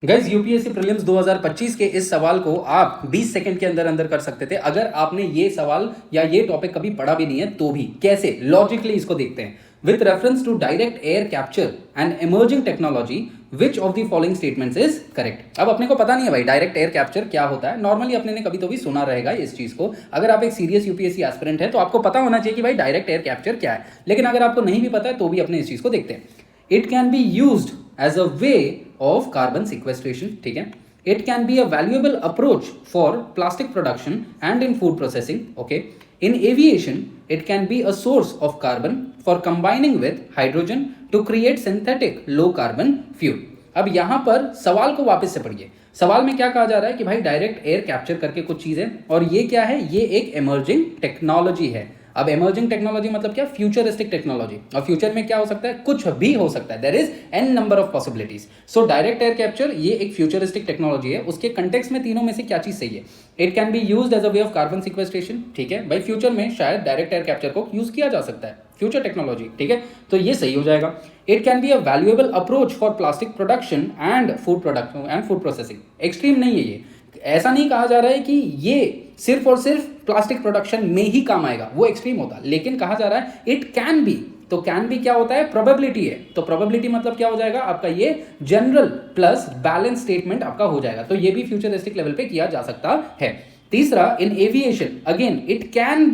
Guys UPSC prelims 2025 के इस सवाल को आप 20 सेकंड के अंदर अंदर कर सकते थे अगर आपने ये सवाल या ये टॉपिक कभी पढ़ा भी नहीं है तो भी। कैसे? लॉजिकली इसको देखते हैं। With reference to direct air capture and emerging technology which of the following statements is correct. अब अपने को पता नहीं है भाई डायरेक्ट एयर कैप्चर क्या होता है। नॉर्मली अपने ने कभी तो भी सुना रहेगा इस चीज को। अगर आप एक सीरियस यूपीएससी एस्पिरेंट है तो आपको पता होना चाहिए कि भाई डायरेक्ट एयर कैप्चर क्या है। लेकिन अगर आपको नहीं भी पता है तो भी अपने इस चीज को देखते हैं। It can be used as a way of carbon sequestration, ठीक है। It can be a valuable approach for plastic production and in food processing, okay. In aviation, it can be a source of carbon for combining with hydrogen to create synthetic low carbon fuel. अब यहां पर सवाल को वापस से पढ़िए। सवाल में क्या कहा जा रहा है कि भाई डायरेक्ट एयर कैप्चर करके कुछ चीजें, और ये क्या है? ये एक इमर्जिंग टेक्नोलॉजी है। अब इमर्जिंग टेक्नोलॉजी मतलब क्या? Futuristic technology. और फ्यूचर में क्या हो सकता है? कुछ भी हो सकता है। There is an number of possibilities. So direct air capture ये एक फ्यूचरिस्टिक टेक्नोलॉजी है। उसके कंटेक्स्ट में तीनों में से क्या चीज सही है? It can be used as a way of carbon sequestration, ठीक है भाई। फ्यूचर में शायद डायरेक्ट एयर कैप्चर को यूज किया जा सकता है, फ्यूचर टेक्नोलॉजी, ठीक है। तो ये सही हो जाएगा। It can be a valuable approach for plastic production and food production and food processing. Extreme नहीं है ये। ऐसा नहीं कहा जा रहा है कि ये सिर्फ और सिर्फ प्लास्टिक प्रोडक्शन में ही काम आएगा, वो एक्सट्रीम होता। लेकिन कहा जा रहा है इट कैन बी। तो कैन बी क्या होता है? प्रोबेबिलिटी है। तो प्रोबेबिलिटी मतलब क्या हो जाएगा आपका? ये जनरल प्लस बैलेंस स्टेटमेंट आपका हो जाएगा। तो ये भी फ्यूचरिस्टिक लेवल पे किया जा सकता है। तीसरा, in aviation again it can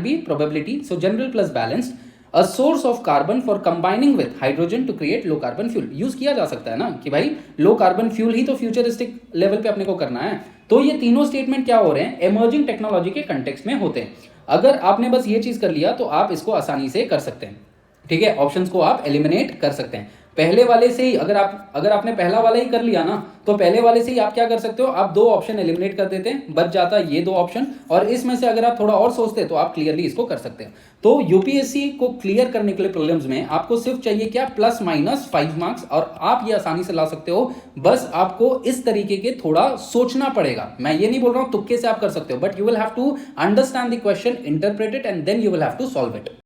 be probability, so general plus balanced, a source of carbon for combining with hydrogen to create low carbon fuel. Use किया जा सकता है ना कि भाई लो कार्बन फ्यूल ही तो फ्यूचरिस्टिक लेवल पे अपने को करना है। तो ये तीनों स्टेटमेंट क्या हो रहे हैं? इमर्जिंग टेक्नोलॉजी के कंटेक्स्ट में होते हैं। अगर आपने बस ये चीज कर लिया तो आप इसको आसानी से कर सकते हैं, ठीक है। ऑप्शंस को आप एलिमिनेट कर सकते हैं। पहले वाले से ही अगर आपने पहला वाला ही कर लिया ना, तो पहले वाले से ही आप क्या कर सकते हो? आप दो ऑप्शन एलिमिनेट कर देते हैं, बच जाता ये दो ऑप्शन। और इसमें से अगर आप थोड़ा और सोचते तो आप क्लियरली इसको कर सकते हैं। तो यूपीएससी को क्लियर करने के लिए प्रीलिम्स में आपको सिर्फ चाहिए क्या? ±5 मार्क्स। और आप ये आसानी से ला सकते हो। बस आपको इस तरीके के थोड़ा सोचना पड़ेगा। मैं ये नहीं बोल रहा हूं तुक्के से आप कर सकते हो, but you will have to understand the question, interpret it and then you will have to solve it.